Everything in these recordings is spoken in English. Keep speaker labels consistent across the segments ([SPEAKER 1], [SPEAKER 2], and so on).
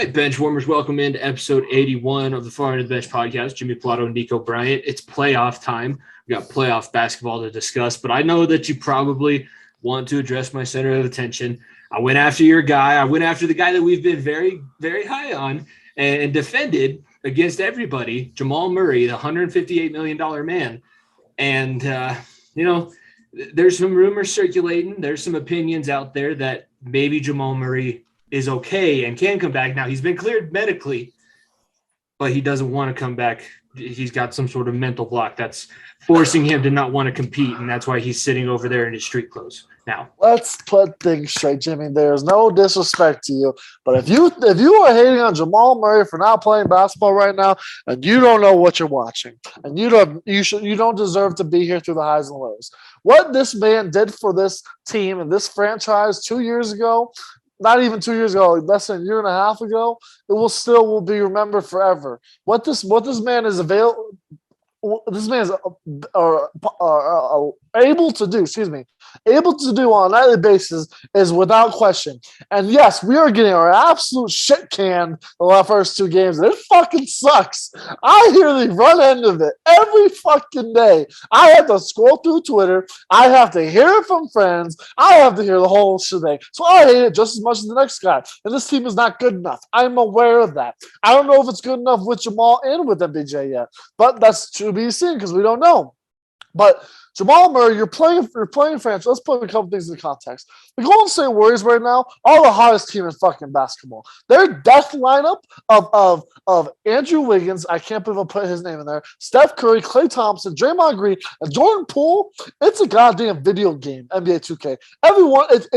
[SPEAKER 1] right, bench warmers, welcome into episode 81 of the Far End of the Bench podcast. Jimmy Pilato and Nico Bryant. It's playoff time. We got playoff basketball to discuss, but I know that you probably want to address my center of attention. I went after your guy. I went after the guy that we've been very, very high on and defended against everybody, Jamal Murray, the $158 million man. And, there's some rumors circulating. There's some opinions out there that maybe Jamal Murray is okay and can come back. Now, he's been cleared medically, but he doesn't want to come back. He's got some sort of mental block that's forcing him to not want to compete, and that's why he's sitting over there in his street clothes now.
[SPEAKER 2] Let's put things straight, Jimmy. There's no disrespect to you, but if you are hating on Jamal Murray for not playing basketball right now, and you don't know what you're watching, and you don't deserve to be here through the highs and lows. What this man did for this team and this franchise 2 years ago, not even 2 years ago, less than a year and a half ago, it will be remembered forever. What this man is able to do on a nightly basis is without question. And yes, we are getting our absolute shit canned the first two games. And it fucking sucks. I hear the run end of it every fucking day. I have to scroll through Twitter. I have to hear it from friends. I have to hear the whole shebang. So I hate it just as much as the next guy. And this team is not good enough. I'm aware of that. I don't know if it's good enough with Jamal and with MPJ yet, but that's to be seen because we don't know. But Jamal Murray, you're playing franchise. Let's put a couple things in context. The Golden State Warriors right now are the hottest team in fucking basketball. Their death lineup of Andrew Wiggins, I can't believe I put his name in there, Steph Curry, Klay Thompson, Draymond Green, and Jordan Poole, it's a goddamn video game, NBA 2K. Everyone, it's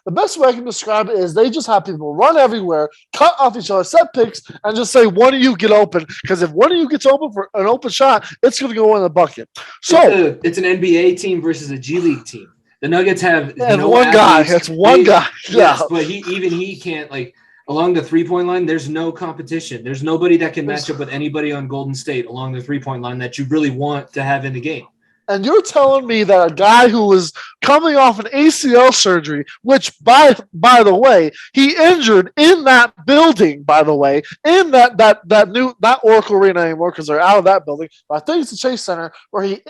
[SPEAKER 2] the best way I can describe it is they just have people run everywhere, cut off each other, set picks, and just say, one of you get open. Because if one of you gets open for an open shot, it's going to go in the bucket. So
[SPEAKER 1] it's an NBA team versus a G League team. The Nuggets have
[SPEAKER 2] one guy. That's one guy.
[SPEAKER 1] Yes, but he can't, like, along the three-point line, there's no competition. There's nobody that can match up with anybody on Golden State along the three-point line that you really want to have in the game.
[SPEAKER 2] And you're telling me that a guy who was coming off an ACL surgery, which by the way, he injured in that building, by the way, in not Oracle Arena anymore because they're out of that building, but I think it's the Chase Center where he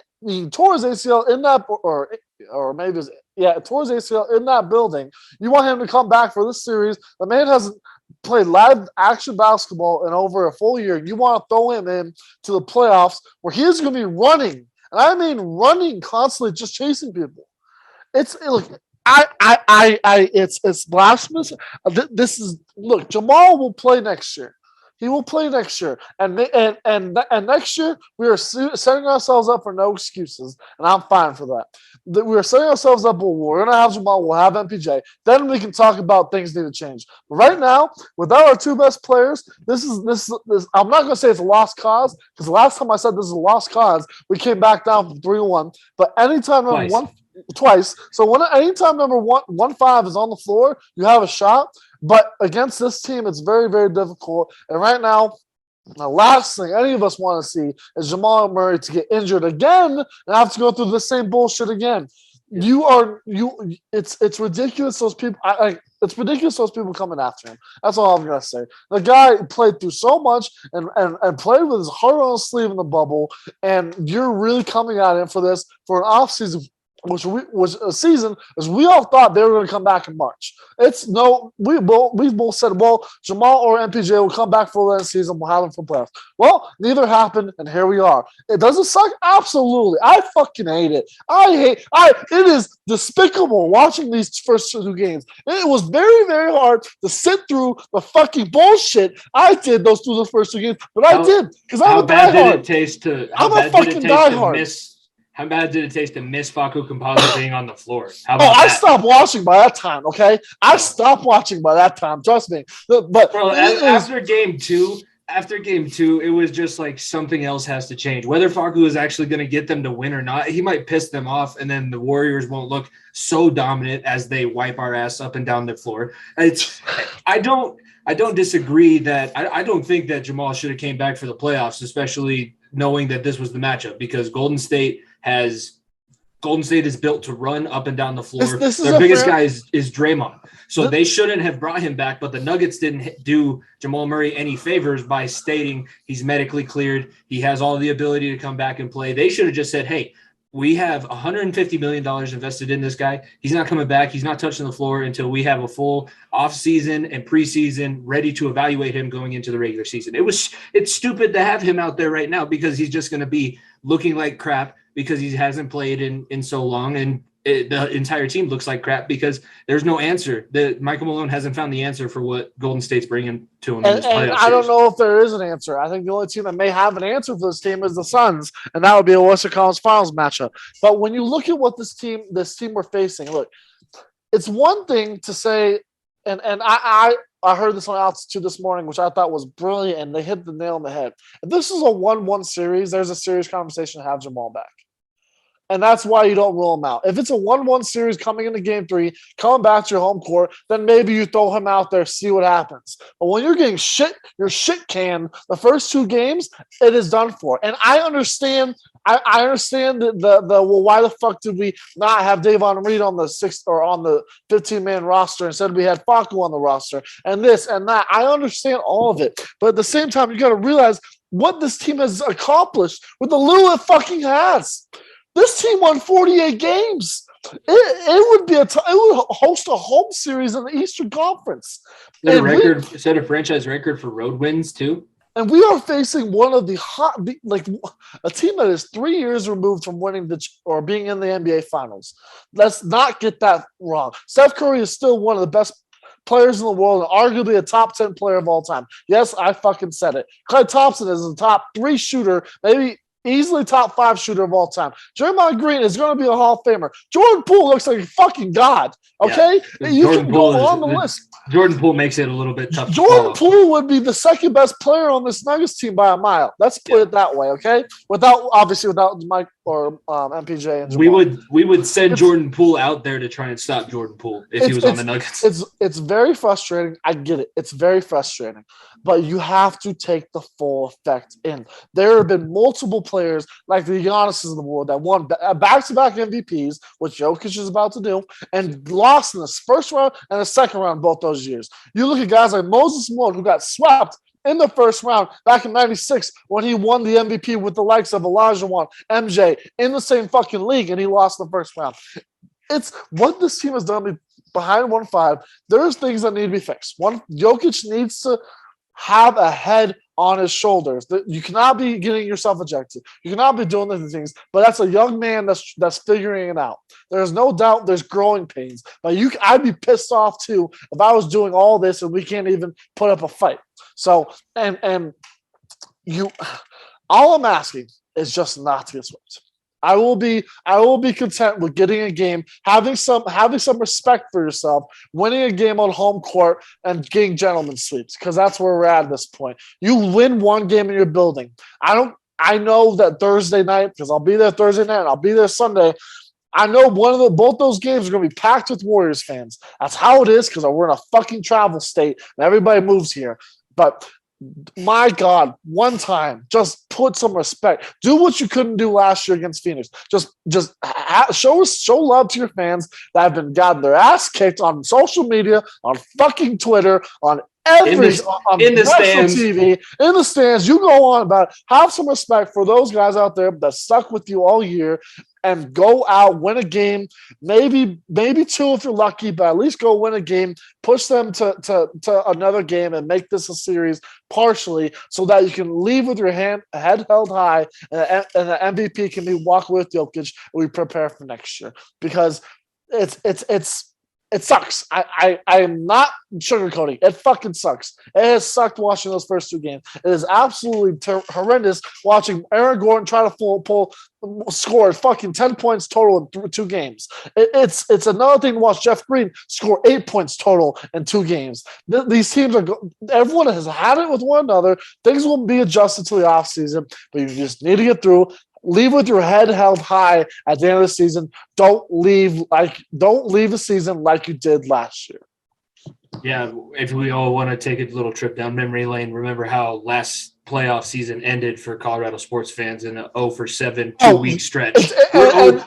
[SPEAKER 2] tore his ACL in that, or maybe it was, tore his ACL in that building. You want him to come back for this series. The man hasn't played live action basketball in over a full year. You want to throw him in to the playoffs where he is going to be running. And I mean running constantly, just chasing people. It's blasphemous. Jamal will play next year. He will play next year, and next year we are setting ourselves up for no excuses, and I'm fine for that. We are setting ourselves up. We're going to have Jamal. We'll have MPJ. Then we can talk about things need to change. But right now, without our two best players, this. I'm not going to say it's a lost cause because the last time I said this is a lost cause, we came back down from 3-1. But anytime twice. So anytime number 1-5 is on the floor, you have a shot. But against this team, it's very, very difficult. And right now, the last thing any of us want to see is Jamal Murray to get injured again and have to go through the same bullshit again. Yeah. It's ridiculous. Those people, it's ridiculous. Those people coming after him. That's all I'm gonna say. The guy played through so much and played with his heart on his sleeve in the bubble, and you're really coming at him for this for an offseason. Which was a season as we all thought they were going to come back in March. We both said, well, Jamal or MPJ will come back for the season. We'll have them for playoffs. Well, neither happened, and here we are. It doesn't suck? Absolutely. I fucking hate it. It is despicable watching these first two games. It was very, very hard to sit through the fucking bullshit I did those first two games, but I did because I'm a diehard. I'm a fucking diehard.
[SPEAKER 1] How bad did it taste to miss Facu Campazzo being on the floor?
[SPEAKER 2] I stopped watching by that time, okay? I stopped watching by that time, trust me. But
[SPEAKER 1] bro, after game two, it was just like something else has to change. Whether Facu is actually going to get them to win or not, he might piss them off, and then the Warriors won't look so dominant as they wipe our ass up and down the floor. I don't disagree that I don't think that Jamal should have came back for the playoffs, especially knowing that this was the matchup, because Golden State has Golden State is built to run up and down the floor.
[SPEAKER 2] This is
[SPEAKER 1] Their biggest guy is Draymond. So they shouldn't have brought him back, but the Nuggets didn't do Jamal Murray any favors by stating he's medically cleared. He has all the ability to come back and play. They should have just said, hey, we have $150 million invested in this guy. He's not coming back. He's not touching the floor until we have a full offseason and preseason ready to evaluate him going into the regular season. It's stupid to have him out there right now because he's just going to be looking like crap because he hasn't played in so long, and the entire team looks like crap because there's no answer. Michael Malone hasn't found the answer for what Golden State's bringing to him in this playoff
[SPEAKER 2] I don't know if there is an answer. I think the only team that may have an answer for this team is the Suns, and that would be a Western Conference Finals matchup. But when you look at what this team we're facing, look, it's one thing to say, and I heard this on Altitude this morning, which I thought was brilliant, and they hit the nail on the head. If this is a 1-1 series, there's a serious conversation to have Jamal back. And that's why you don't rule him out. If it's a 1-1 series coming into game 3, coming back to your home court, then maybe you throw him out there, see what happens. But when you're getting your shit canned the first 2 games, it is done for. And I understand the well, why the fuck did we not have Davon Reed on the 6 or on the 15-man roster? Instead we had Facu on the roster and this and that. I understand all of it. But at the same time, you got to realize what this team has accomplished with the little it fucking has. This team won 48 games. It would host a home series in the Eastern Conference.
[SPEAKER 1] Set a franchise record for road wins too.
[SPEAKER 2] And we are facing one of a team that is 3 years removed from winning or being in the NBA Finals. Let's not get that wrong. Steph Curry is still one of the best players in the world and arguably a top 10 player of all time. Yes, I fucking said it. Klay Thompson is a top 3 shooter, maybe easily top 5 shooter of all time. Draymond Green is going to be a Hall of Famer. Jordan Poole looks like a fucking god. Okay?
[SPEAKER 1] Yeah.
[SPEAKER 2] You can go on the list.
[SPEAKER 1] Jordan Poole makes it a little bit tough.
[SPEAKER 2] Jordan Poole would be the second best player on this Nuggets team by a mile. Let's put it that way, okay? Without Mike or MPJ and Jamal.
[SPEAKER 1] We would send Jordan Poole out there to try and stop Jordan Poole if he was on the Nuggets.
[SPEAKER 2] It's very frustrating. I get it. It's very frustrating. But you have to take the full effect in. There have been multiple players like the Giannis's of the world that won back-to-back MVPs, which Jokic is about to do, and lost in the first round and the second round both those years. You look at guys like Moses Malone, who got swept in the first round back in 96 when he won the MVP with the likes of Olajuwon, MJ, in the same fucking league, and he lost in the first round. It's what this team has done behind 1-5. There's things that need to be fixed. Jokic needs to have a head on his shoulders. You cannot be getting yourself ejected. You cannot be doing these things. But that's a young man that's figuring it out. There's no doubt there's growing pains. But I'd be pissed off too if I was doing all this and we can't even put up a fight. So all I'm asking is just not to get swept. I will be content with getting a game, having some respect for yourself, winning a game on home court, and getting gentlemen's sweeps, because that's where we're at this point. You win one game in your building. I know that Thursday night, because I'll be there Thursday night and I'll be there Sunday. I know both those games are going to be packed with Warriors fans. That's how it is, because we're in a fucking travel state and everybody moves here. But my God, one time, just put some respect. Do what you couldn't do last year against Phoenix. Just show love to your fans that have been gotten their ass kicked on social media, on fucking Twitter, on in the stands. TV, in the stands. You go on about it. Have some respect for those guys out there that stuck with you all year, and go out, win a game, maybe 2 if you're lucky, but at least go win a game, push them to another game and make this a series partially, so that you can leave with your head held high and the MVP can be walk with Jokic and we prepare for next year, because it sucks. I am not sugarcoating. It fucking sucks. It has sucked watching those first 2 games. It is absolutely horrendous watching Aaron Gordon try to score fucking 10 points total in 2 games. It's another thing to watch Jeff Green score 8 points total in 2 games. These teams everyone has had it with one another. Things will be adjusted to the offseason, but you just need to get through. Leave with your head held high at the end of the season. Don't leave the season like you did last year.
[SPEAKER 1] Yeah, if we all want to take a little trip down memory lane, remember how last playoff season ended for Colorado sports fans in a 0-7 2-week stretch.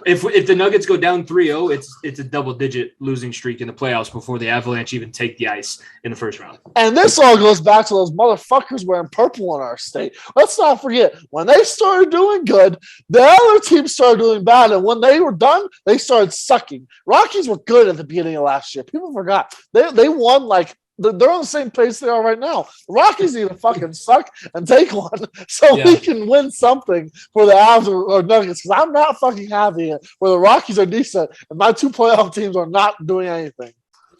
[SPEAKER 1] If the Nuggets go down 3-0, it's a double-digit losing streak in the playoffs before the Avalanche even take the ice in the first round.
[SPEAKER 2] And this all goes back to those motherfuckers wearing purple in our state. Let's not forget, when they started doing good, the other teams started doing bad. And when they were done, they started sucking. Rockies were good at the beginning of last year. People forgot. They won like they're on the same pace they are right now. The Rockies need to fucking suck and take one so we can win something for the Avs or Nuggets. Because I'm not fucking happy where the Rockies are decent and my two playoff teams are not doing anything.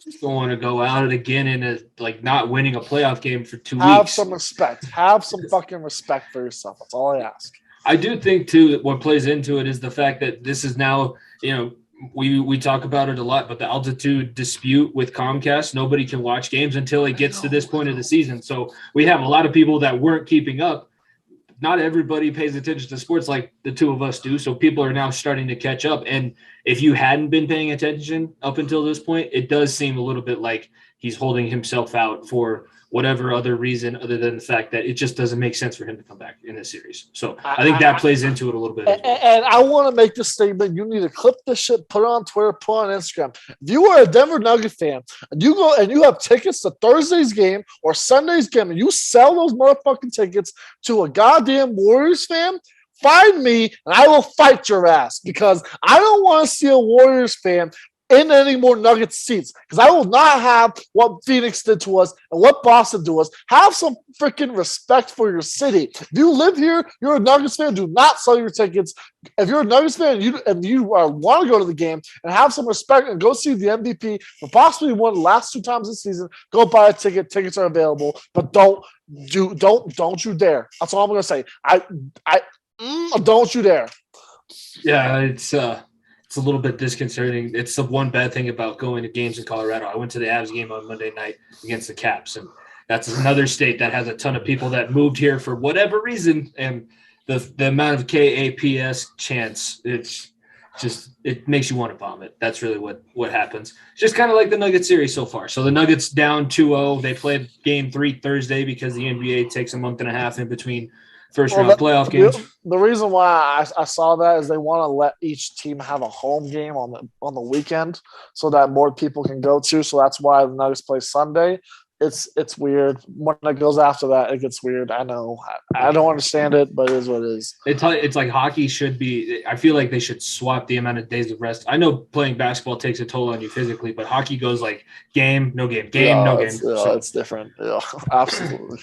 [SPEAKER 1] Just don't want to go out again in not winning a playoff game for 2 weeks.
[SPEAKER 2] Have some respect. Have some fucking respect for yourself. That's all I ask.
[SPEAKER 1] I do think too that what plays into it is the fact that this is now, we talk about it a lot, but the altitude dispute with Comcast, nobody can watch games until it gets to this point of the season. So we have a lot of people that weren't keeping up. Not everybody pays attention to sports like the two of us do. So people are now starting to catch up. And if you hadn't been paying attention up until this point, it does seem a little bit like he's holding himself out for whatever other reason other than the fact that it just doesn't make sense for him to come back in this series. So I think that plays into it a little bit.
[SPEAKER 2] And I want to make this statement. You need to clip this shit, put it on Twitter, put it on Instagram. If you are a Denver Nugget fan and you go and you have tickets to Thursday's game or Sunday's game and you sell those motherfucking tickets to a goddamn Warriors fan, find me and I will fight your ass because I don't want to see a Warriors fan in any more Nuggets seats because I will not have what Phoenix did to us and what Boston did to us. Have some freaking respect for your city. If you live here, you're a Nuggets fan, do not sell your tickets. If you're a Nuggets fan and you want to go to the game and have some respect and go see the MVP for possibly one of the last 2 times this season, go buy a ticket. Tickets are available, but don't you dare. That's all I'm gonna say. Don't you dare.
[SPEAKER 1] Yeah, it's a little bit disconcerting. It's the one bad thing about going to games in Colorado. I went to the Avs game on Monday night against the Caps, and that's another state that has a ton of people that moved here for whatever reason. And the amount of KAPS chants, it makes you want to vomit. That's really what happens. It's just kind of like the Nuggets series so far. So the Nuggets down 2-0. They played game 3 Thursday because the NBA takes a month and a half in between first-round playoff games.
[SPEAKER 2] The reason why I saw that is they want to let each team have a home game on the weekend so that more people can go to. So that's why the Nuggets play Sunday. It's weird. When it goes after that, it gets weird. I know. I don't understand it, but it is what it is.
[SPEAKER 1] It's like hockey should be – I feel like they should swap the amount of days of rest. I know playing basketball takes a toll on you physically, but hockey goes like game, no game, no game.
[SPEAKER 2] So it's different. Yeah, absolutely.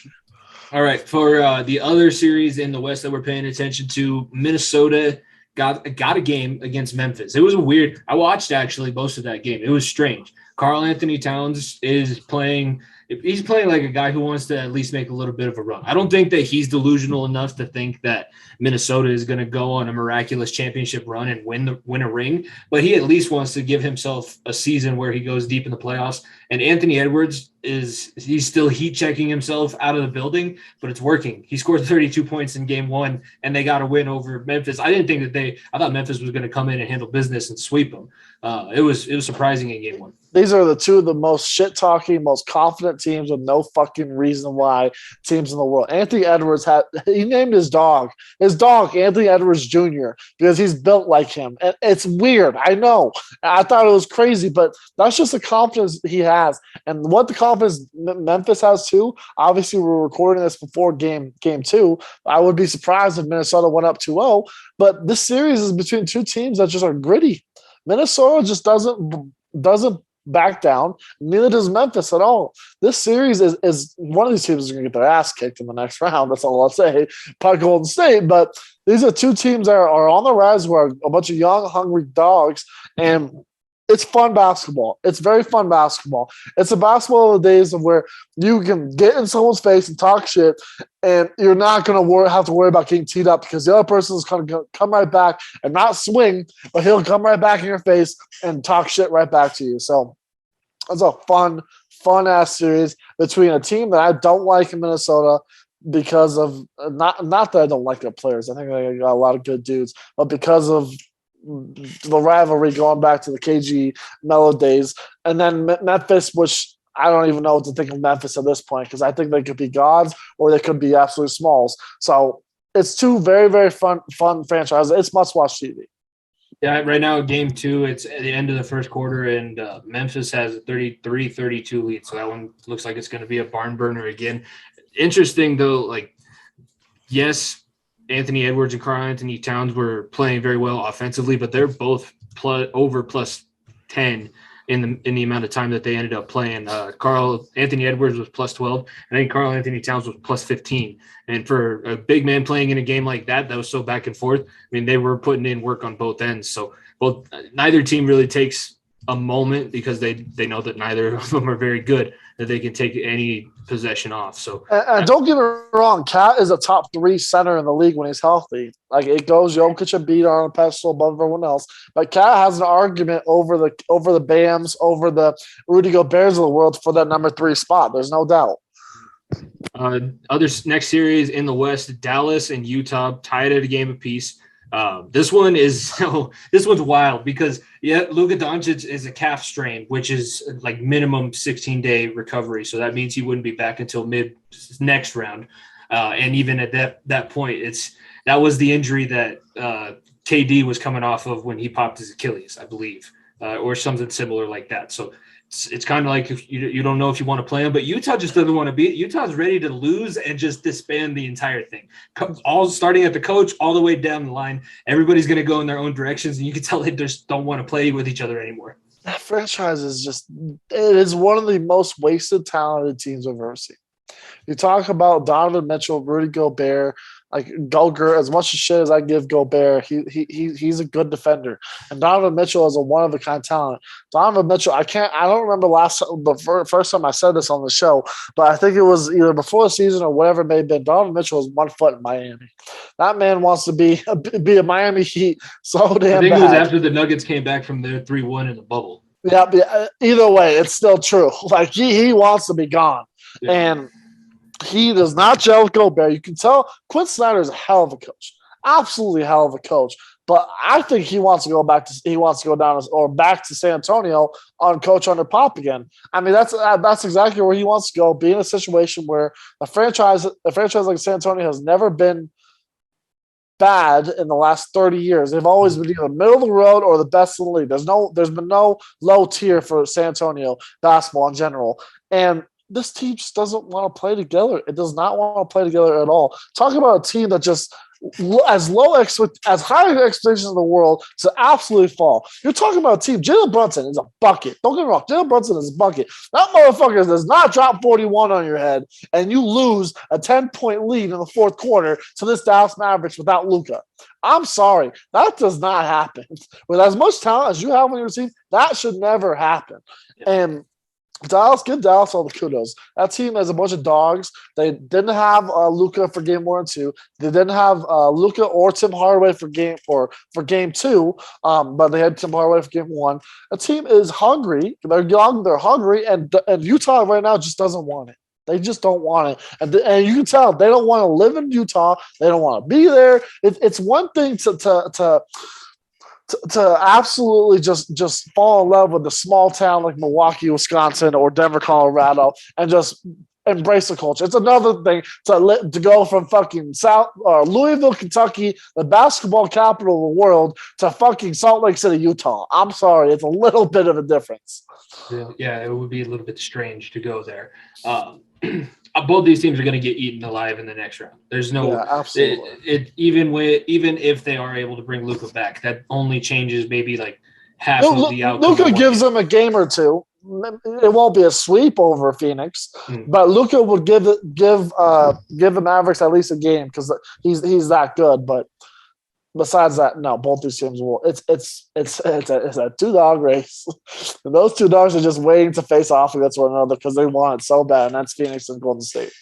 [SPEAKER 1] All right, for the other series in the West that we're paying attention to, Minnesota got a game against Memphis. It was weird. I watched actually most of that game. It was strange. Karl-Anthony Towns is playing – he's playing like a guy who wants to at least make a little bit of a run. I don't think that he's delusional enough to think that Minnesota is going to go on a miraculous championship run and win a ring, but he at least wants to give himself a season where he goes deep in the playoffs. And Anthony Edwards he's still heat checking himself out of the building, but it's working. He scored 32 points in game 1 and they got a win over Memphis. I didn't think I thought Memphis was going to come in and handle business and sweep them. It was surprising in game 1.
[SPEAKER 2] These are the two of the most shit-talking, most confident teams with no fucking reason why teams in the world. Anthony Edwards he named his dog Anthony Edwards Jr. because he's built like him. And it's weird. I know. I thought it was crazy, but that's just the confidence he has. And what the confidence Memphis has too, obviously we're recording this before game 2. I would be surprised if Minnesota went up 2-0, but this series is between two teams that just are gritty. Minnesota just doesn't back down. Neither does Memphis at all. This series is one of these teams is going to get their ass kicked in the next round. That's all I'll say. Probably Golden State, but these are two teams that are on the rise who are a bunch of young, hungry dogs, and it's fun basketball. It's very fun basketball. It's a basketball of the days of where you can get in someone's face and talk shit, and you're not going to have to worry about getting teed up because the other person is going to come right back and not swing, but he'll come right back in your face and talk shit right back to you. So it's a fun-ass series between a team that I don't like in Minnesota because of not that I don't like their players. I think they got a lot of good dudes, but because of the rivalry going back to the KG Mello days, and then Memphis, which I don't even know what to think of Memphis at this point because I think they could be gods or they could be absolute smalls. So it's two very, very fun franchises. It's must-watch TV.
[SPEAKER 1] Yeah, right now, game 2, it's at the end of the first quarter, and Memphis has a 33-32 lead. So that one looks like it's going to be a barn burner again. Interesting, though, like, yes, Anthony Edwards and Karl-Anthony Towns were playing very well offensively, but they're both over plus 10 in the amount of time that they ended up playing. Karl-Anthony Edwards was plus 12, and I think Karl-Anthony Towns was plus 15. And for a big man playing in a game like that was so back and forth, I mean, they were putting in work on both ends. So neither team really takes a moment because they know that neither of them are very good, that they can take any possession off. So
[SPEAKER 2] and don't get me wrong, Cat is a top 3 center in the league when he's healthy. Like it goes Jokic and beat on a pedestal above everyone else. But Cat has an argument over the Bams, over the Rudy Goberts of the world for that number 3 spot. There's no doubt.
[SPEAKER 1] Other next series in the West, Dallas and Utah tied at a game apiece. This one's wild because Luka Doncic is a calf strain, which is like minimum 16-day recovery. So that means he wouldn't be back until mid next round. And even at that point, that was the injury that KD was coming off of when he popped his Achilles, I believe, or something similar like that. So it's kind of like you don't know if you want to play him, but Utah just doesn't want to be. Utah's ready to lose and just disband the entire thing. All starting at the coach, all the way down the line. Everybody's going to go in their own directions, and you can tell they just don't want to play with each other anymore.
[SPEAKER 2] That franchise it is one of the most wasted, talented teams I've ever seen. You talk about Donovan Mitchell, Rudy Gobert, like Gobert, as much shit as I give Gobert, he's a good defender. And Donovan Mitchell is a one-of-a-kind talent. Donovan Mitchell, I don't remember the first time I said this on the show, but I think it was either before the season or whatever it may have been. Donovan Mitchell is 1 foot in Miami. That man wants to be a Miami Heat so damn bad.
[SPEAKER 1] I think it was after the Nuggets came back from their 3-1 in the bubble.
[SPEAKER 2] Yeah, either way, it's still true. Like he wants to be gone. Yeah. And he does not gel with Gobert. You can tell Quinn Snyder is a hell of a coach, absolutely hell of a coach. But I think he wants to go back to San Antonio on coach under Pop again. I mean, that's exactly where he wants to go. Be in a situation where a franchise like San Antonio has never been bad in the last 30 years. They've always been either middle of the road or the best in the league. There's been no low tier for San Antonio basketball in general. And this team just doesn't want to play together. It does not want to play together at all. Talk about a team that just as high expectations in the world to absolutely fall. You're talking about a team. Jalen Brunson is a bucket. Don't get me wrong. Jalen Brunson is a bucket. That motherfucker does not drop 41 on your head, and you lose a 10-point lead in the fourth quarter to this Dallas Mavericks without Luka. I'm sorry. That does not happen. With as much talent as you have on your team, that should never happen. And give Dallas all the kudos. That team has a bunch of dogs. They didn't have Luka for game 1 and 2. They didn't have Luka or Tim Hardaway for game 2, but they had Tim Hardaway for game 1. The team is hungry. They're young. They're hungry, and Utah right now just doesn't want it. They just don't want it, and you can tell they don't want to live in Utah. They don't want to be there. It's one thing to absolutely just fall in love with a small town like Milwaukee, Wisconsin, or Denver, Colorado, and just embrace the culture. It's another thing to go from fucking Louisville, Kentucky, the basketball capital of the world, to fucking Salt Lake City, Utah. I'm sorry, it's a little bit of a difference.
[SPEAKER 1] Yeah, it would be a little bit strange to go there. Both these teams are going to get eaten alive in the next round. There's no absolutely. Even if they are able to bring Luka back, that only changes maybe like half of the outcome.
[SPEAKER 2] Luka gives them a game or two. It won't be a sweep over Phoenix, but Luka will give the Mavericks at least a game because he's that good. But besides that, no, both these teams will. It's a 2-dog race, and those 2 dogs are just waiting to face off against one another because they want it so bad, and that's Phoenix and Golden State.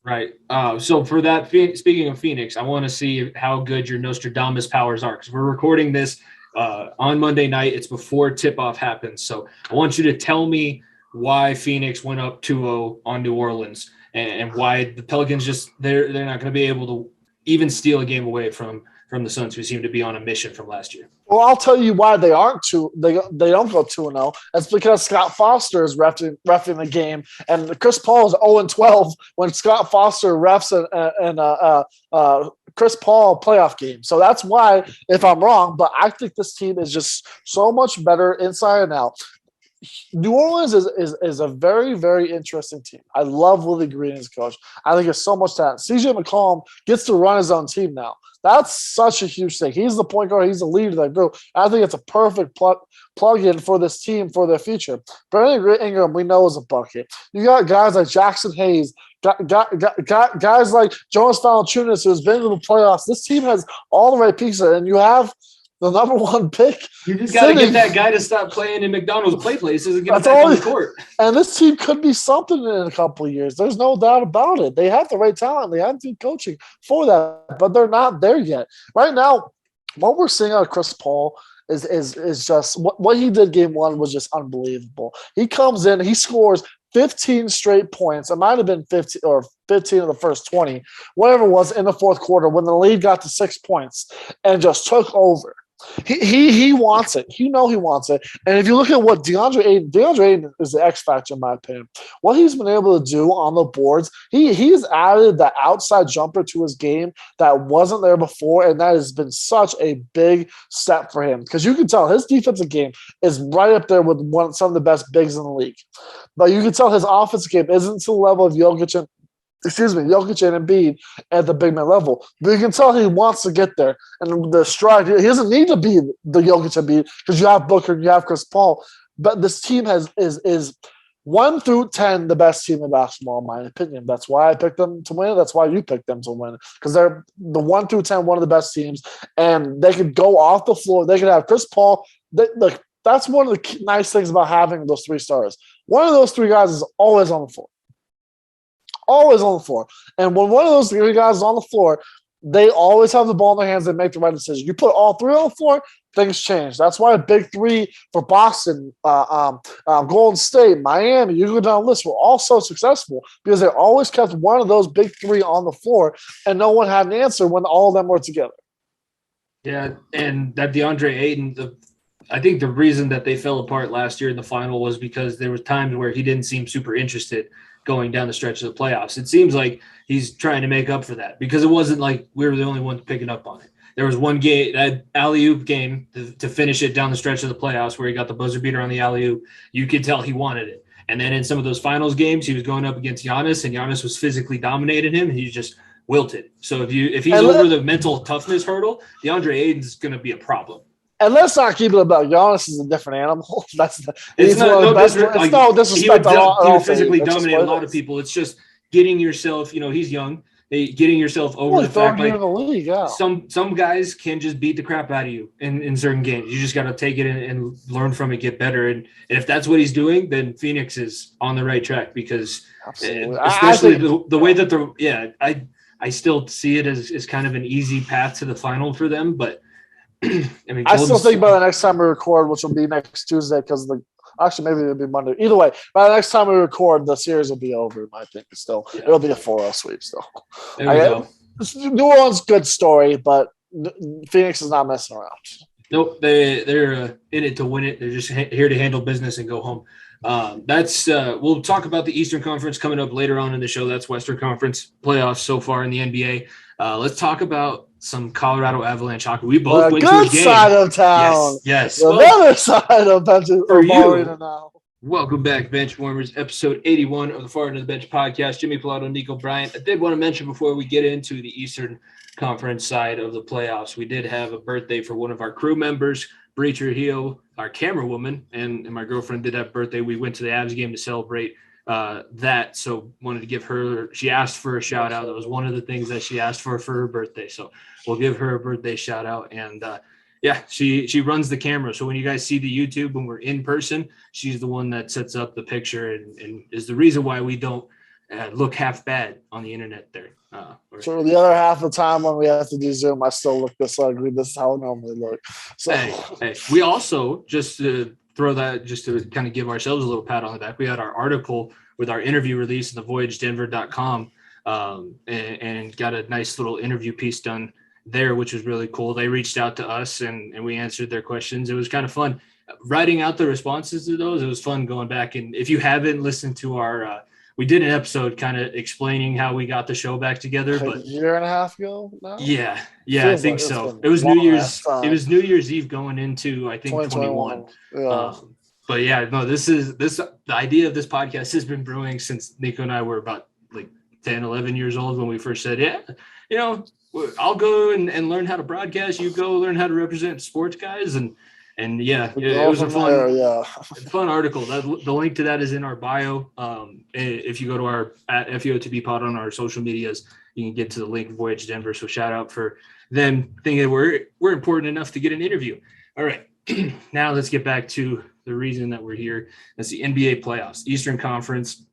[SPEAKER 1] Right. So for that, speaking of Phoenix, I want to see how good your Nostradamus powers are because we're recording this on Monday night. It's before tip-off happens, so I want you to tell me why Phoenix went up 2-0 on New Orleans and why the Pelicans they're not going to be able to even steal a game away from from the Suns, who seem to be on a mission from last year.
[SPEAKER 2] Well, I'll tell you why they aren't they don't go 2-0. That's because Scott Foster is refing the game, and Chris Paul is 0-12 when Scott Foster refs Chris Paul playoff game. So that's why, if I'm wrong, but I think this team is just so much better inside and out. New Orleans is a very, very interesting team. I love Willie Green as coach. I think there's so much talent. CJ McCollum gets to run his own team now. That's such a huge thing. He's the point guard. He's the leader of that group. I think it's a perfect plug-in for this team for their future. Brandon Ingram, we know, is a bucket. You got guys like Jackson Hayes, guys like Jonas Valanciunas, who's been to the playoffs. This team has all the right pieces, and you have the number one pick.
[SPEAKER 1] You just got to get that guy to stop playing in McDonald's play places and get him back on the court.
[SPEAKER 2] And this team could be something in a couple of years. There's no doubt about it. They have the right talent. They have the coaching for that, but they're not there yet. Right now, what we're seeing out of Chris Paul is just what he did game one was just unbelievable. He comes in, he scores 15 straight points. It might have been 15 of the first 20, whatever it was, in the fourth quarter when the lead got to 6 points and just took over. He wants it. He wants it. And if you look at what DeAndre Ayton is the X factor in my opinion. What he's been able to do on the boards, he's added that outside jumper to his game that wasn't there before, and that has been such a big step for him because you can tell his defensive game is right up there with some of the best bigs in the league. But you can tell his offensive game isn't to the level of Jokic and Embiid at the big man level. But you can tell he wants to get there. And the stride, he doesn't need to be the Jokic and Embiid because you have Booker and you have Chris Paul. But this team is 1 through 10 the best team in basketball, in my opinion. That's why I picked them to win. That's why you picked them to win. Because they're the 1 through 10, one of the best teams. And they could go off the floor. They could have Chris Paul. Look, that's one of the nice things about having those 3 stars. One of those 3 guys is always on the floor. Always on the floor. And when one of those 3 guys is on the floor, they always have the ball in their hands and make the right decision. You put all 3 on the floor, things change. That's why a big 3 for Boston, Golden State, Miami, you go down the list, were all so successful because they always kept one of those big 3 on the floor, and no one had an answer when all of them were together.
[SPEAKER 1] Yeah, and that DeAndre Ayton, I think the reason that they fell apart last year in the final was because there were times where he didn't seem super interested going down the stretch of the playoffs. It seems like he's trying to make up for that because it wasn't like we were the only ones picking up on it. There was one game, that alley-oop game to finish it down the stretch of the playoffs where he got the buzzer beater on the alley-oop. You could tell he wanted it. And then in some of those finals games, he was going up against Giannis, and Giannis was physically dominating him, and he just wilted. So if he's over the mental toughness hurdle, DeAndre Ayton's going to be a problem.
[SPEAKER 2] And let's not keep it about Giannis is a different animal.
[SPEAKER 1] It's no disrespect. He would physically dominate a lot of people. It's just getting yourself, he's young, getting yourself over the fact like
[SPEAKER 2] the league, yeah.
[SPEAKER 1] Some guys can just beat the crap out of you in certain games. You just got to take it and learn from it, get better. And if that's what he's doing, then Phoenix is on the right track because especially the way that I still see it as kind of an easy path to the final for them, but I
[SPEAKER 2] still think by the next time we record, which will be next Tuesday, because actually maybe it'll be Monday. Either way, by the next time we record, the series will be over. I think still it'll be a 4-0 sweep. Still,
[SPEAKER 1] there we go.
[SPEAKER 2] New Orleans, good story, but Phoenix is not messing around.
[SPEAKER 1] Nope, they're in it to win it. They're just here to handle business and go home. We'll talk about the Eastern Conference coming up later on in the show. That's Western Conference playoffs so far in the NBA. Let's talk about some Colorado Avalanche hockey. We both went to a game.
[SPEAKER 2] Good side of town.
[SPEAKER 1] Yes.
[SPEAKER 2] The other side of Pennsylvania now.
[SPEAKER 1] Welcome back, Bench Warmers, episode 81 of the Far End of the Bench podcast. Jimmy Pilato, Nico Bryant. I did want to mention before we get into the Eastern Conference side of the playoffs, we did have a birthday for one of our crew members, Bree Trujillo, our camera woman, and my girlfriend did have birthday. We went to the Avs game to celebrate that, so wanted to give her, she asked for a shout out. That was one of the things that she asked for her birthday, so we'll give her a birthday shout out. And she runs the camera, so when you guys see the YouTube when we're in person, she's the one that sets up the picture and is the reason why we don't look half bad on the internet there.
[SPEAKER 2] So the other half of the time when we have to do Zoom, I still look this ugly. This is how I normally look. So
[SPEAKER 1] hey. We also, just to throw that, just to kind of give ourselves a little pat on the back, we had our article with our interview release in thevoyagedenver.com and got a nice little interview piece done there, which was really cool. They reached out to us and we answered their questions. It was kind of fun writing out the responses to those. It was fun going back. And if you haven't listened to our, we did an episode kind of explaining how we got the show back together,
[SPEAKER 2] Like
[SPEAKER 1] but
[SPEAKER 2] a year and a half ago now?
[SPEAKER 1] yeah, I
[SPEAKER 2] Feels
[SPEAKER 1] think
[SPEAKER 2] like it's
[SPEAKER 1] so.
[SPEAKER 2] been
[SPEAKER 1] It was
[SPEAKER 2] long
[SPEAKER 1] New Year's.
[SPEAKER 2] ass time.
[SPEAKER 1] It was New Year's Eve going into, I think, 21.
[SPEAKER 2] Yeah.
[SPEAKER 1] But yeah, no, the idea of this podcast has been brewing since Nico and I were about like 10, 11 years old when we first said, yeah, you know, I'll go and learn how to broadcast. You go learn how to represent sports guys. And yeah, it was a fun article. The link to that is in our bio. If you go to our at FEOTB pod on our social medias, you can get to the link Voyage Denver. So shout out for them thinking we're important enough to get an interview. All right. Now let's get back to the reason that we're here. That's the NBA playoffs, Eastern Conference.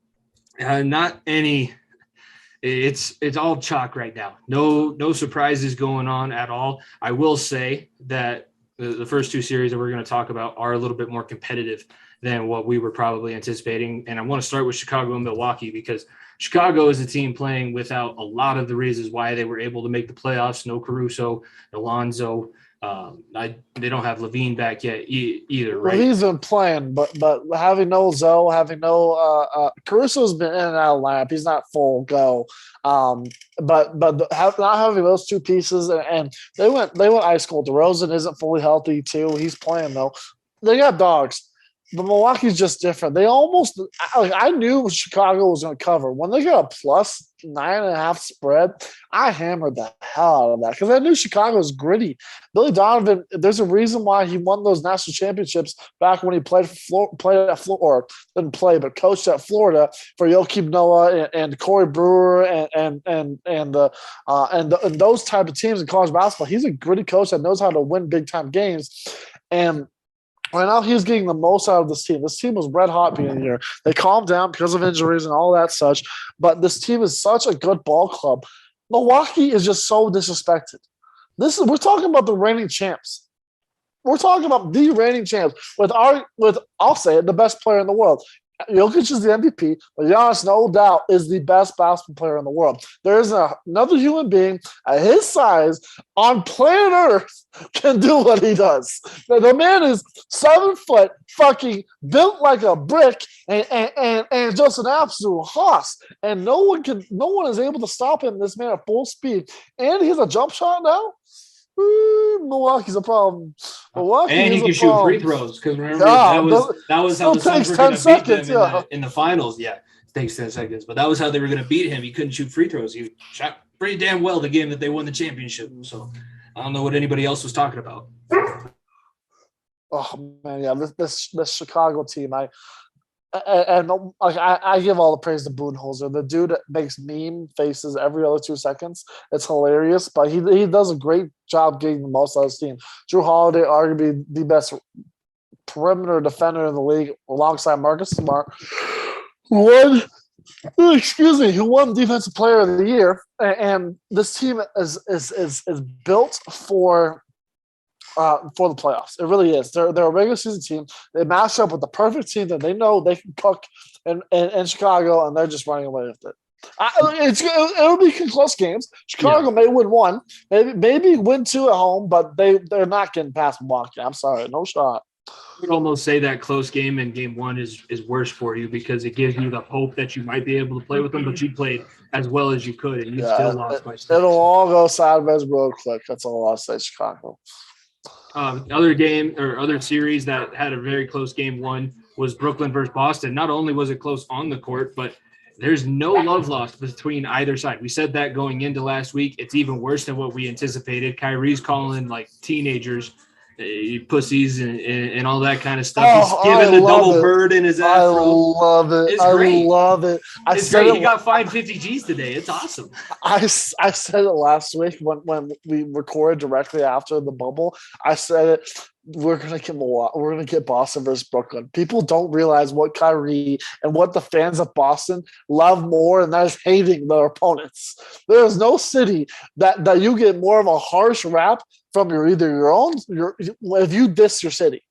[SPEAKER 1] It's all chalk right now. No surprises going on at all. I will say that the first two series that we're going to talk about are a little bit more competitive than what we were probably anticipating. And I want to start with Chicago and Milwaukee because Chicago is a team playing without a lot of the reasons why they were able to make the playoffs. No Caruso, no Lonzo. They don't have Levine back yet either, right?
[SPEAKER 2] Well, he's been playing, but having no Zoe, having no Caruso's been in and out of lineup. He's not full go. But not having those two pieces, and they went ice cold. DeRozan isn't fully healthy too. He's playing though. They got dogs. But Milwaukee's just different. They almost I knew Chicago was going to cover. When they got a plus 9.5 spread, I hammered the hell out of that because I knew Chicago was gritty. Billy Donovan, there's a reason why he won those national championships back when he played at Florida, or didn't play, but coached at Florida for Joakim Noah and Corey Brewer and those type of teams in college basketball. He's a gritty coach that knows how to win big time games. And right now, he's getting the most out of this team. This team was red hot beginning here. They calmed down because of injuries and all that such. But this team is such a good ball club. Milwaukee is just so disrespected. We're talking about the reigning champs. We're talking about the reigning champs with I'll say it, the best player in the world. Jokic is the MVP, but Giannis, no doubt, is the best basketball player in the world. There is another human being at his size on planet Earth can do what he does. Now, the man is 7 foot, fucking built like a brick, and just an absolute hoss. And no one is able to stop him. This man at full speed, and he has a jump shot now. Milwaukee's a problem.
[SPEAKER 1] And he can shoot free throws because remember that was how the Suns were going to beat them in the finals. Yeah, it takes 10 seconds, but that was how they were going to beat him. He couldn't shoot free throws. He shot pretty damn well the game that they won the championship. So I don't know what anybody else was talking about.
[SPEAKER 2] Oh man, yeah, this Chicago team, I give all the praise to Budenholzer. The dude makes meme faces every other 2 seconds. It's hilarious, but he does a great job getting the most out of his team. Drew Holiday, arguably the best perimeter defender in the league, alongside Marcus Smart, who won Defensive Player of the Year. And this team is built for the playoffs. It really is. They're a regular season team. They match up with the perfect team that they know they can cook in Chicago, and they're just running away with it. It'll be close games. Chicago may win one, maybe win 2 at home, but they're not getting past Milwaukee. I'm sorry, no shot.
[SPEAKER 1] I would almost say that close game in game one is worse for you because it gives you the hope that you might be able to play with them, but you played as well as you could, and you still lost by 6.
[SPEAKER 2] It'll all go sideways real quick. That's all I'll say, Chicago.
[SPEAKER 1] Other series that had a very close game one was Brooklyn versus Boston. Not only was it close on the court, but there's no love lost between either side. We said that going into last week. It's even worse than what we anticipated. Kyrie's calling like teenagers pussies and all that kind of stuff. He's giving the double bird in his afro.
[SPEAKER 2] I love it.
[SPEAKER 1] It's great.
[SPEAKER 2] I love it.
[SPEAKER 1] It's great. He got fined 50 G's today. It's awesome.
[SPEAKER 2] I said it last week when we recorded directly after the bubble. I said it. We're gonna get Boston versus Brooklyn. People don't realize what Kyrie and what the fans of Boston love more, and that is hating their opponents. There is no city that you get more of a harsh rap from if you diss your city.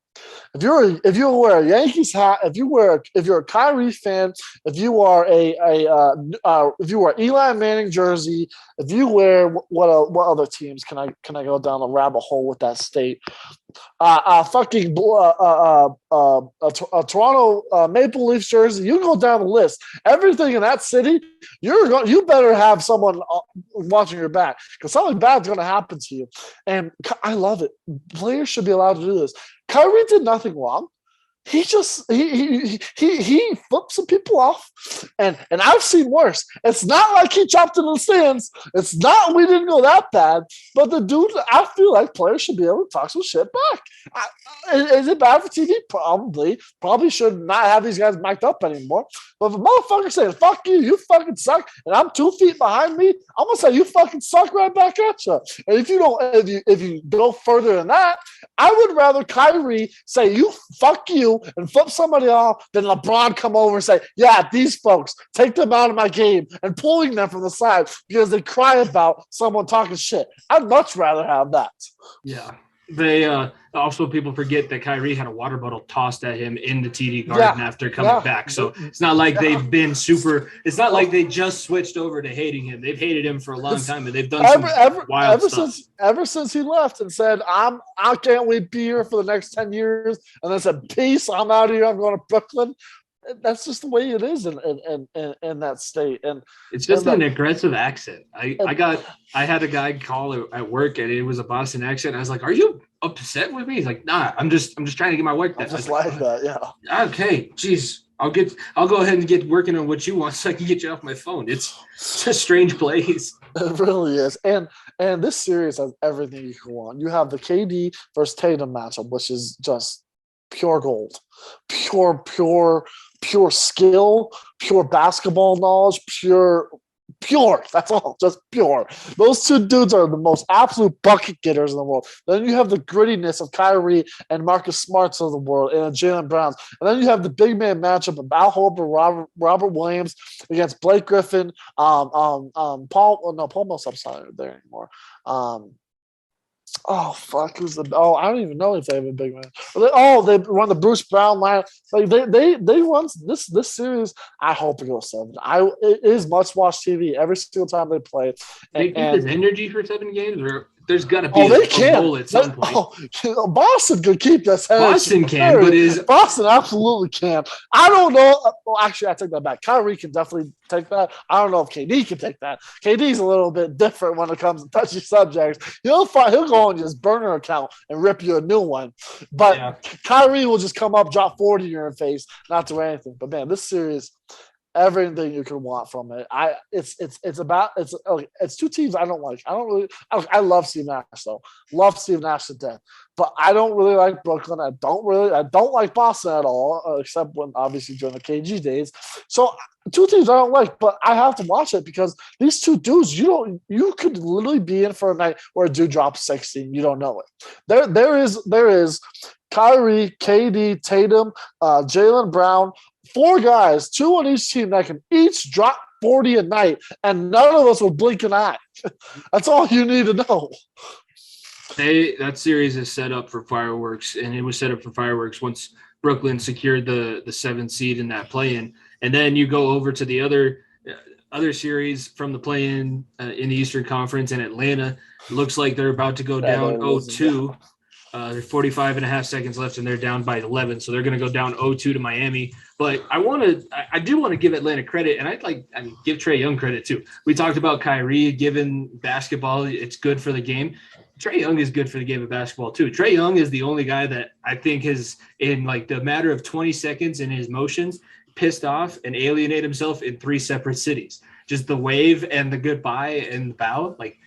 [SPEAKER 2] if you wear a Yankees hat, if you're a Kyrie fan, if you are if you wear Eli Manning jersey, if you wear what other teams can I go down a rabbit hole with that state? Toronto Maple Leafs jersey. You go down the list. Everything in that city, you better have someone watching your back because something bad's going to happen to you. And I love it. Players should be allowed to do this. Kyrie did nothing wrong. He just he flipped some people off, and I've seen worse. It's not like he chopped in the stands. It's not we didn't go that bad. But the dude, I feel like players should be able to talk some shit back. Is it bad for TV? Probably. Probably should not have these guys mic'd up anymore. But if a motherfucker saying "fuck you," you fucking suck, and I'm 2 feet behind me, I'm gonna say you fucking suck right back at you. And if you go further than that, I would rather Kyrie say you fuck you and flip somebody off than LeBron come over and say, yeah, these folks, take them out of my game and pulling them from the side because they cry about someone talking shit. I'd much rather have that.
[SPEAKER 1] Yeah. They also people forget that Kyrie had a water bottle tossed at him in the TD Garden after coming back. So it's not like they've been super. It's not like they just switched over to hating him. They've hated him for a long time, and they've done some wild stuff.
[SPEAKER 2] Ever since he left and said, I can't wait to be here for the next 10 years, and then said, peace, I'm out of here. I'm going to Brooklyn. That's just the way it is in that state, and
[SPEAKER 1] it's just an aggressive accent. I had a guy call at work, and it was a Boston accent. I was like, "Are you upset with me?" He's like, "Nah, I'm just trying to get my work done."
[SPEAKER 2] Just like that, yeah.
[SPEAKER 1] Okay, geez, I'll go ahead and get working on what you want, so I can get you off my phone. It's a strange place.
[SPEAKER 2] It really is, and this series has everything you can want. You have the KD versus Tatum matchup, which is just pure gold, pure skill, pure basketball knowledge, pure. That's all, just pure. Those two dudes are the most absolute bucket getters in the world. Then you have the grittiness of Kyrie and Marcus Smarts of the world and Jaylen Browns. And then you have the big man matchup of Al Horford, Robert Williams against Blake Griffin, Paul Millsap's not there anymore. Who's I don't even know if they have a big man. They run the Bruce Brown line. Like they run this series. I hope it goes 7. It is much watch TV every single time they play.
[SPEAKER 1] They keep his energy for 7 games, or there's gonna be a goal at some point.
[SPEAKER 2] Boston could keep this energy.
[SPEAKER 1] Boston can, but
[SPEAKER 2] Boston absolutely can. I don't know. Well, actually, I take that back. Kyrie can definitely take that. I don't know if KD can take that. KD's a little bit different when it comes to touchy subjects. He'll go on his burner account and rip you a new one. But Kyrie will just come up, drop 40 in your face, not do anything. But man, this series, everything you can want from it. It's two teams I don't like. I love Steve Nash though. Love Steve Nash to death. But I don't really like Brooklyn. I don't like Boston at all, except when obviously during the KG days. So two teams I don't like, but I have to watch it because these two dudes, you could literally be in for a night where a dude drops 60 and you don't know it. There is Kyrie, KD, Tatum, Jaylen Brown, 4 guys, 2 on each team that can each drop 40 a night, and none of us will blink an eye. That's all you need to know.
[SPEAKER 1] That series is set up for fireworks, and it was set up for fireworks once Brooklyn secured the 7th seed in that play-in. And then you go over to the other series from the play-in in the Eastern Conference in Atlanta. It looks like they're about to go down 0-2. There's 45 and a half seconds left, and they're down by 11. So they're going to go down 0-2 to Miami. But I do want to give Atlanta credit, and give Trae Young credit too. We talked about Kyrie, given basketball, it's good for the game. Trae Young is good for the game of basketball too. Trae Young is the only guy that I think has, in like the matter of 20 seconds in his motions, pissed off and alienate himself in 3 separate cities. Just the wave and the goodbye and the bow. Like,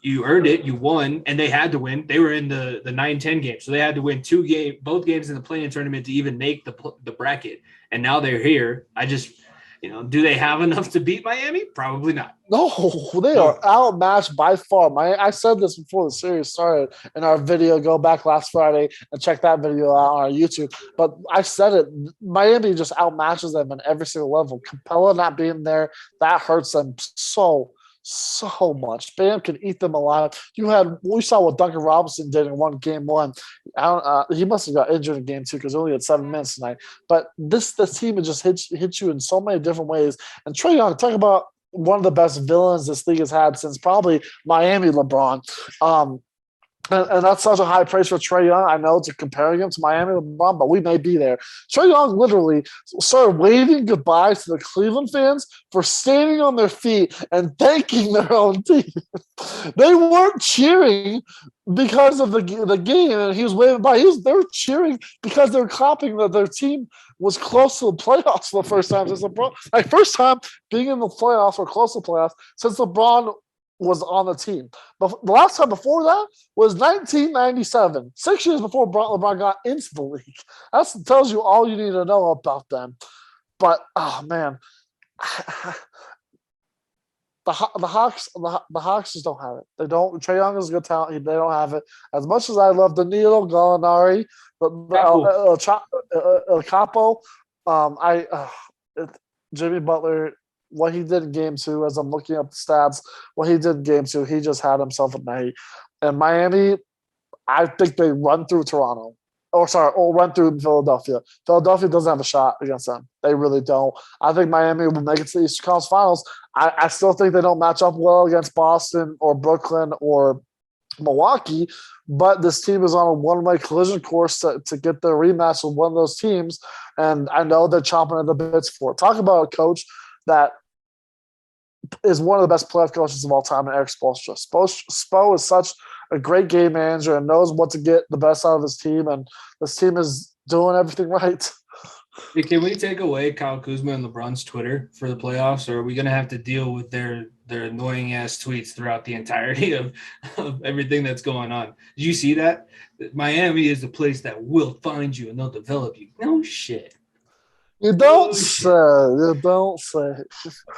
[SPEAKER 1] you earned it, you won, and they had to win. They were in the 9-10 game, so they had to win both games in the play-in tournament to even make the bracket. And now they're here. I just, do they have enough to beat Miami? Probably not.
[SPEAKER 2] No, they are outmatched by far. I said this before the series started in our video. Go back last Friday and check that video out on our YouTube. But I said it. Miami just outmatches them on every single level. Capella not being there, that hurts them so so much. Bam can eat them alive. We saw what Duncan Robinson did in game one. He must have got injured in game two because he only had 7 minutes tonight. But this team would just hit you in so many different ways. And Trae Young, talk about one of the best villains this league has had since probably Miami LeBron. And that's such a high praise for Trae Young. I know to comparing him to Miami LeBron, but we may be there. Trae Young literally started waving goodbye to the Cleveland fans for standing on their feet and thanking their own team. They weren't cheering because of the game, and he was waving by. They were cheering because they were clapping that their team was close to the playoffs for the first time since LeBron. First time being in the playoffs or close to the playoffs since LeBron was on the team. But the last time before that was 1997, 6 years before LeBron got into the league. That tells you all you need to know about them. But, oh, man. The Hawks just don't have it. They don't. Trae Young is a good talent. They don't have it. As much as I love Danilo Gallinari, El Capo, Jimmy Butler, what he did in game two, as I'm looking up the stats, what he did in game two, he just had himself a night. And Miami, I think they run through Toronto. Or run through Philadelphia. Philadelphia doesn't have a shot against them. They really don't. I think Miami will make it to the Eastern Conference Finals. I still think they don't match up well against Boston or Brooklyn or Milwaukee, but this team is on a one-way collision course to get their rematch with one of those teams, and I know they're chomping at the bits for it. Talk about a coach that is one of the best playoff coaches of all time, and Eric Spoelstra. Spo is such a great game manager and knows what to get the best out of his team, and this team is doing everything right.
[SPEAKER 1] Hey, can we take away Kyle Kuzma and LeBron's Twitter for the playoffs, or are we going to have to deal with their annoying-ass tweets throughout the entirety of everything that's going on? Did you see that? Miami is the place that will find you and they'll develop you. No shit.
[SPEAKER 2] You don't say. You don't say.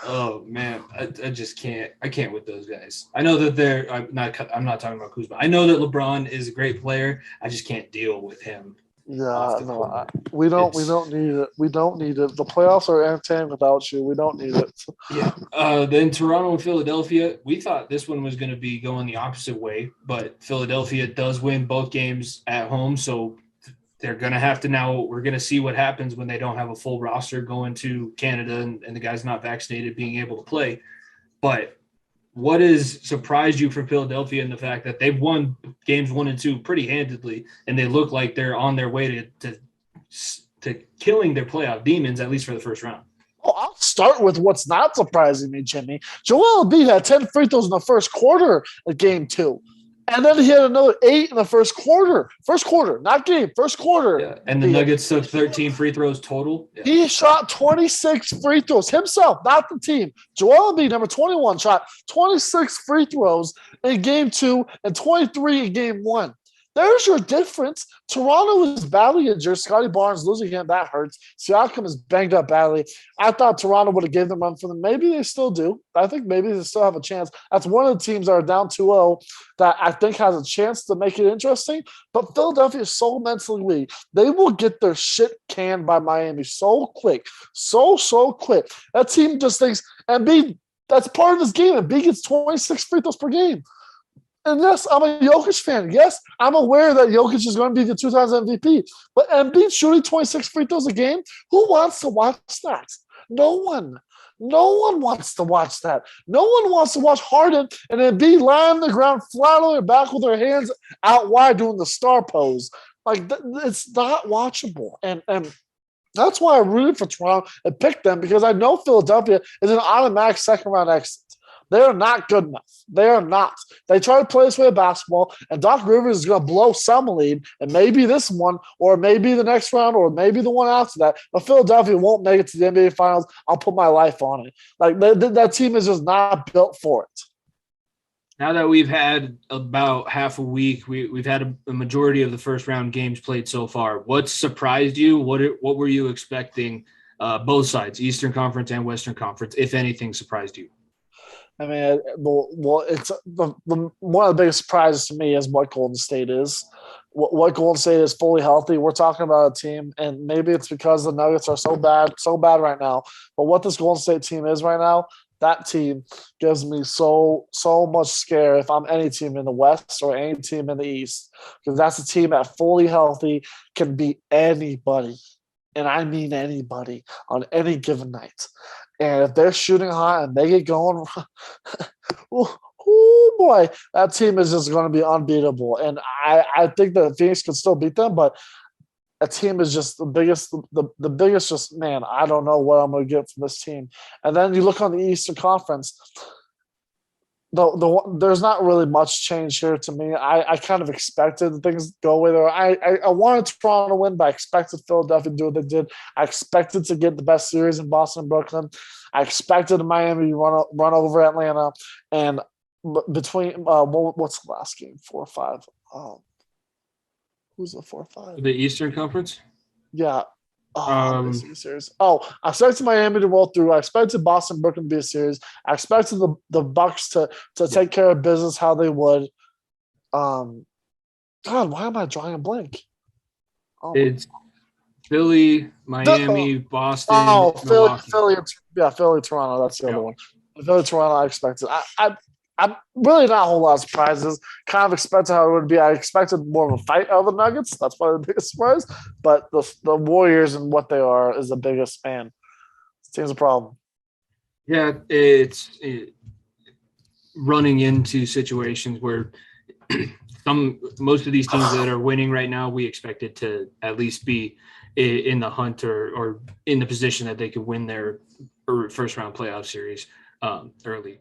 [SPEAKER 1] Oh man, I just can't. I can't with those guys. I know that I'm not talking about Kuzma. I know that LeBron is a great player. I just can't deal with him.
[SPEAKER 2] Yeah, no, we don't need it. We don't need it. The playoffs are entertaining without you. We don't need it.
[SPEAKER 1] Yeah. Then Toronto and Philadelphia. We thought this one was going to be going the opposite way, but Philadelphia does win both games at home, so they're going to have to now. We're going to see what happens when they don't have a full roster going to Canada and the guys not vaccinated being able to play. But what has surprised you from Philadelphia in the fact that they've won games 1 and 2 pretty handedly, and they look like they're on their way to killing their playoff demons, at least for the first round?
[SPEAKER 2] Oh, I'll start with what's not surprising me, Jimmy. Joel Embiid had 10 free throws in the first quarter of game 2. And then he had another 8 in the first quarter. First quarter, not game, first quarter.
[SPEAKER 1] Yeah. And the Nuggets took 13 free throws total. Yeah.
[SPEAKER 2] He shot 26 free throws himself, not the team. Joel Embiid, number 21, shot 26 free throws in game 2 and 23 in game 1. There's your difference. Toronto is badly injured. Scotty Barnes losing him, that hurts. Siakam is banged up badly. I thought Toronto would have given them run for them. Maybe they still do. I think maybe they still have a chance. That's one of the teams that are down 2-0 that I think has a chance to make it interesting. But Philadelphia is so mentally weak. They will get their shit canned by Miami so quick. So quick. That team just thinks, Embiid, that's part of his game. Embiid gets 26 free throws per game. And yes, I'm a Jokic fan. Yes, I'm aware that Jokic is going to be the 2000 MVP. But Embiid shooting 26 free throws a game, who wants to watch that? No one. No one wants to watch that. No one wants to watch Harden and Embiid lying on the ground, flat on their back with their hands out wide doing the star pose. It's not watchable. And that's why I rooted for Toronto and picked them, because I know Philadelphia is an automatic second-round exit. They are not good enough. They are not. They try to play this way of basketball, and Doc Rivers is going to blow some lead, and maybe this one, or maybe the next round, or maybe the one after that. But Philadelphia won't make it to the NBA Finals. I'll put my life on it. That team is just not built for it.
[SPEAKER 1] Now that we've had about half a week, we've had a majority of the first round games played so far. What surprised you? What were you expecting? Both sides, Eastern Conference and Western Conference, if anything surprised you?
[SPEAKER 2] I mean, well, it's one of the biggest surprises to me is what Golden State is. What Golden State is fully healthy. We're talking about a team, and maybe it's because the Nuggets are so bad right now. But what this Golden State team is right now, that team gives me so much scare if I'm any team in the West or any team in the East, because that's a team that fully healthy can beat anybody, and I mean anybody on any given night. And if they're shooting hot and they get going, oh boy, that team is just going to be unbeatable. And I think that Phoenix could still beat them, but a team is just the biggest, the biggest. Just man, I don't know what I'm going to get from this team. And then you look on the Eastern Conference. There's not really much change here to me. I kind of expected things to go away there. I wanted Toronto to win, but I expected Philadelphia to do what they did. I expected to get the best series in Boston and Brooklyn. I expected Miami to run over Atlanta. And between what's the last game? 4-5. Who's the 4-5?
[SPEAKER 1] The Eastern Conference?
[SPEAKER 2] Yeah. Series. I expected Miami to roll through. I expected Boston Brooklyn to be a series. I expected the Bucks to take care of business how they would. God, why am I drawing a blank?
[SPEAKER 1] It's Philly, Miami, Boston,
[SPEAKER 2] Philly, Toronto. That's the other one. Philly, Toronto. I expected. I'm really not a whole lot of surprises. Kind of expected how it would be. I expected more of a fight out of the Nuggets. That's probably the biggest surprise. But the Warriors and what they are is the biggest fan. This team's a problem.
[SPEAKER 1] Yeah, it's running into situations where most of these teams that are winning right now, we expected to at least be in the hunt or in the position that they could win their first round playoff series early.